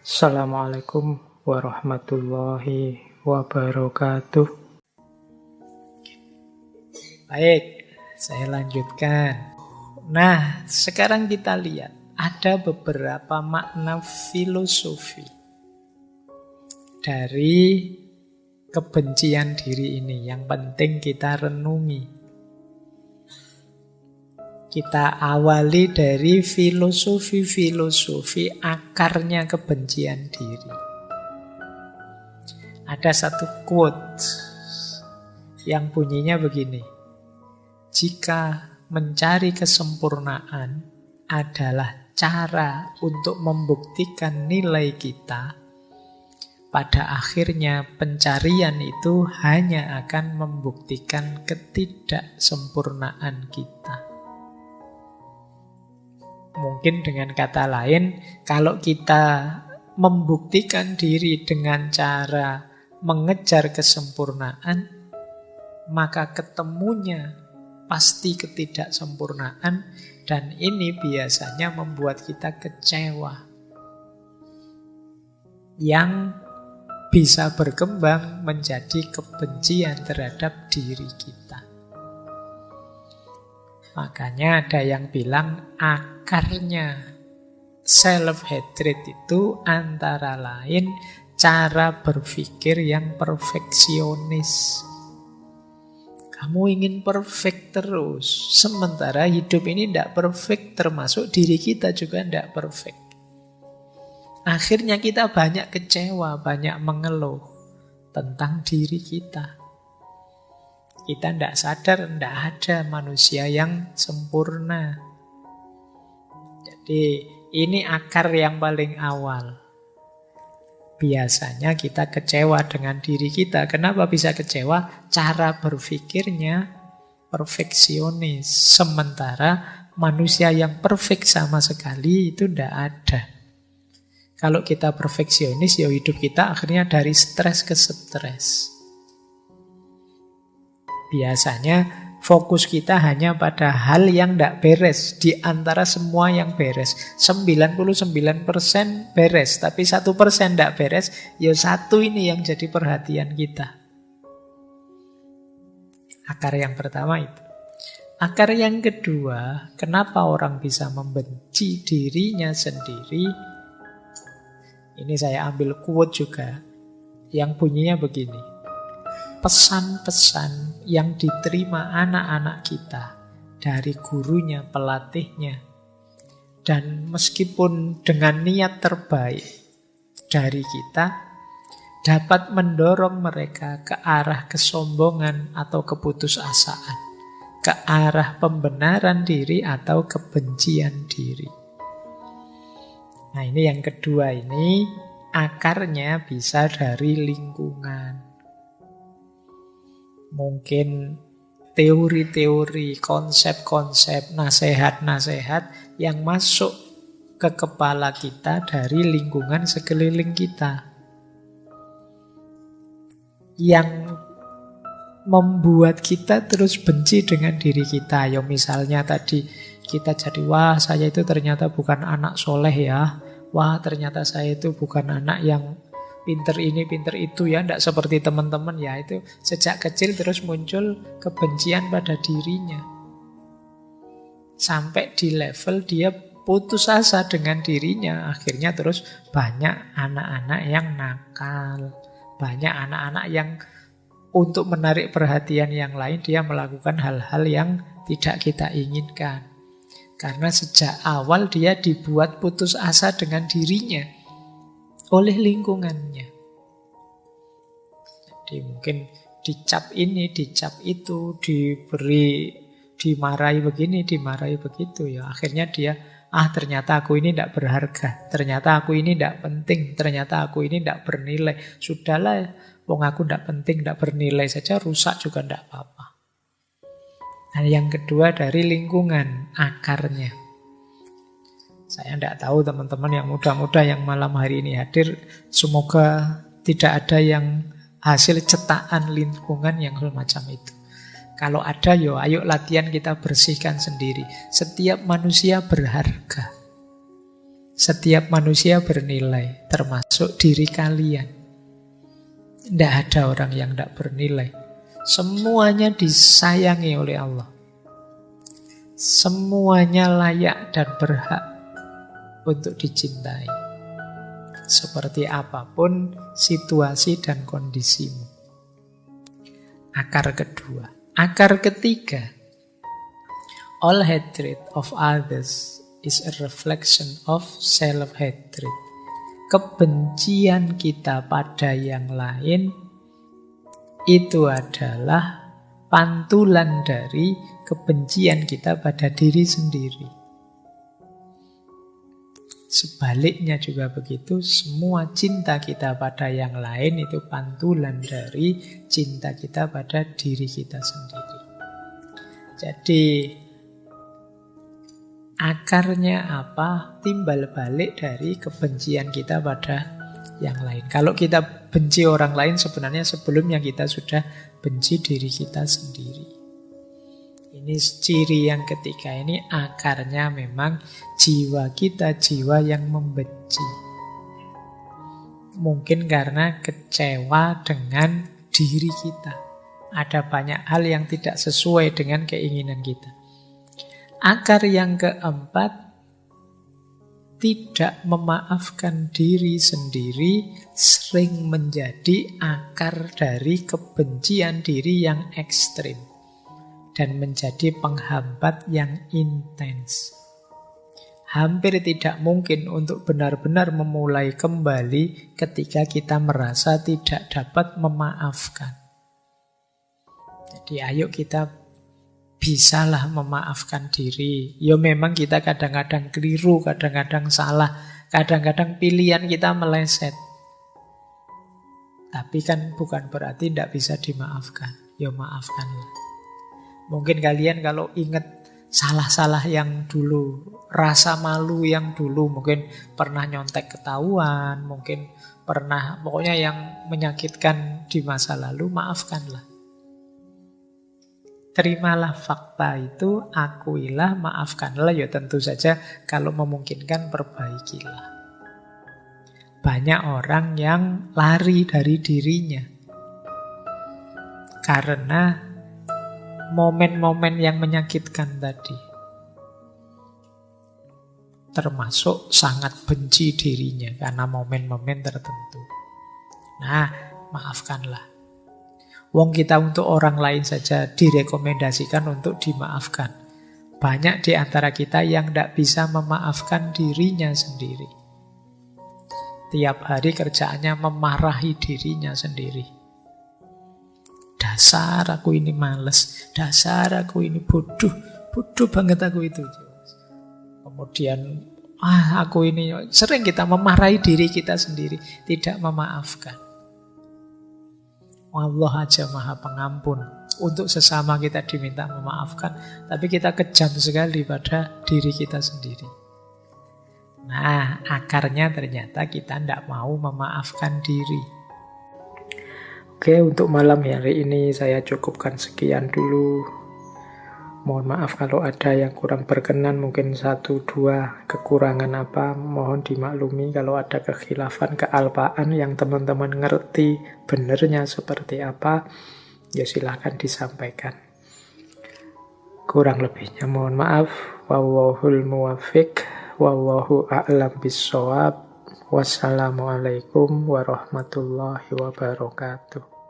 Assalamualaikum warahmatullahi wabarakatuh. Baik, saya lanjutkan. Nah, sekarang kita lihat ada beberapa makna filosofi dari kebencian diri ini yang penting kita renungi. Kita awali dari filosofi akarnya kebencian diri. Ada satu quote yang bunyinya begini. Jika mencari kesempurnaan adalah cara untuk membuktikan nilai kita, pada akhirnya pencarian itu hanya akan membuktikan ketidaksempurnaan kita. Mungkin dengan kata lain, kalau kita membuktikan diri dengan cara mengejar kesempurnaan, maka ketemunya pasti ketidaksempurnaan, dan ini biasanya membuat kita kecewa. Yang bisa berkembang menjadi kebencian terhadap diri kita. Makanya ada yang bilang akarnya self-hatred itu antara lain cara berpikir yang perfeksionis. Kamu ingin perfect terus, sementara hidup ini tidak perfect, termasuk diri kita juga tidak perfect. Akhirnya kita banyak kecewa, banyak mengeluh tentang diri kita. Kita tidak sadar, tidak ada manusia yang sempurna. Jadi ini akar yang paling awal. Biasanya kita kecewa dengan diri kita. Kenapa bisa kecewa? Cara berpikirnya perfeksionis. Sementara manusia yang perfect sama sekali itu tidak ada. Kalau kita perfeksionis, ya hidup kita akhirnya dari stres ke stres. Biasanya fokus kita hanya pada hal yang tidak beres di antara semua yang beres. 99% beres, tapi 1% tidak beres, ya satu ini yang jadi perhatian kita. Akar yang pertama itu. Akar yang kedua, kenapa orang bisa membenci dirinya sendiri? Ini saya ambil quote juga, yang bunyinya begini. Pesan-pesan yang diterima anak-anak kita dari gurunya, pelatihnya, dan meskipun dengan niat terbaik dari kita, dapat mendorong mereka ke arah kesombongan atau keputusasaan, ke arah pembenaran diri atau kebencian diri. Nah, ini yang kedua, ini akarnya bisa dari lingkungan. Mungkin teori-teori, konsep-konsep, nasihat-nasihat yang masuk ke kepala kita dari lingkungan sekeliling kita. Yang membuat kita terus benci dengan diri kita. Ya misalnya tadi kita jadi, wah saya itu ternyata bukan anak soleh ya. Wah ternyata saya itu bukan anak yang pinter ini, pinter itu ya, tidak seperti teman-teman ya. Itu sejak kecil terus muncul kebencian pada dirinya. Sampai di level dia putus asa dengan dirinya. Akhirnya terus banyak anak-anak yang nakal. Banyak anak-anak yang untuk menarik perhatian yang lain, dia melakukan hal-hal yang tidak kita inginkan. Karena sejak awal dia dibuat putus asa dengan dirinya oleh lingkungannya. Jadi mungkin dicap ini, dicap itu, dimarahi begini, dimarahi begitu ya. Akhirnya dia, ternyata aku ini tidak berharga, ternyata aku ini tidak penting, ternyata aku ini tidak bernilai. Sudahlah, wong aku tidak penting, tidak bernilai saja, rusak juga tidak apa-apa. Nah, yang kedua dari lingkungan, akarnya. Saya tidak tahu teman-teman yang muda-muda yang malam hari ini hadir, semoga tidak ada yang hasil cetakan lingkungan yang semacam itu. Kalau ada, ayo latihan kita bersihkan sendiri. Setiap manusia berharga. Setiap manusia bernilai, termasuk diri kalian. Tidak ada orang yang tidak bernilai. Semuanya disayangi oleh Allah. Semuanya layak dan berhak untuk dicintai. Seperti apapun situasi dan kondisimu. Akar kedua. Akar ketiga. All hatred of others is a reflection of self-hatred. Kebencian kita pada yang lain itu adalah pantulan dari kebencian kita pada diri sendiri. Sebaliknya juga begitu, semua cinta kita pada yang lain itu pantulan dari cinta kita pada diri kita sendiri. Jadi akarnya apa? Timbal balik dari kebencian kita pada yang lain. Kalau kita benci orang lain, sebenarnya sebelumnya kita sudah benci diri kita sendiri. Ini ciri yang ketiga, ini akarnya memang jiwa kita, jiwa yang membenci. Mungkin karena kecewa dengan diri kita. Ada banyak hal yang tidak sesuai dengan keinginan kita. Akar yang keempat, tidak memaafkan diri sendiri sering menjadi akar dari kebencian diri yang ekstrim dan menjadi penghambat yang intens. Hampir tidak mungkin untuk benar-benar memulai kembali ketika kita merasa tidak dapat memaafkan. Jadi ayo kita bisalah memaafkan diri. Ya memang kita kadang-kadang keliru, kadang-kadang salah, kadang-kadang pilihan kita meleset. Tapi kan bukan berarti tidak bisa dimaafkan. Ya maafkanlah. Mungkin kalian kalau ingat salah-salah yang dulu, rasa malu yang dulu, mungkin pernah nyontek ketahuan, mungkin pernah, pokoknya yang menyakitkan di masa lalu, maafkanlah. Terimalah fakta itu, akuilah, maafkanlah, ya tentu saja kalau memungkinkan perbaikilah. Banyak orang yang lari dari dirinya karena momen-momen yang menyakitkan tadi. Termasuk sangat benci dirinya karena momen-momen tertentu. Nah, maafkanlah. Wong kita untuk orang lain saja direkomendasikan untuk dimaafkan. Banyak di antara kita yang tidak bisa memaafkan dirinya sendiri. Tiap hari kerjaannya memarahi dirinya sendiri. Dasar aku ini males, dasar aku ini bodoh, bodoh banget aku itu. Kemudian, aku ini, sering kita memarahi diri kita sendiri, tidak memaafkan. Allah aja maha pengampun. Untuk sesama kita diminta memaafkan, tapi kita kejam sekali pada diri kita sendiri. Nah, akarnya ternyata kita tidak mau memaafkan diri. Oke, untuk malam hari ini saya cukupkan sekian dulu. Mohon maaf kalau ada yang kurang berkenan, mungkin 1-2 kekurangan apa, mohon dimaklumi. Kalau ada kekhilafan, kealpaan yang teman-teman ngerti benernya seperti apa, ya silahkan disampaikan. Kurang lebihnya mohon maaf. Wallahul muwaffiq, wallahu a'lam bissawab. Wassalamualaikum warahmatullahi wabarakatuh.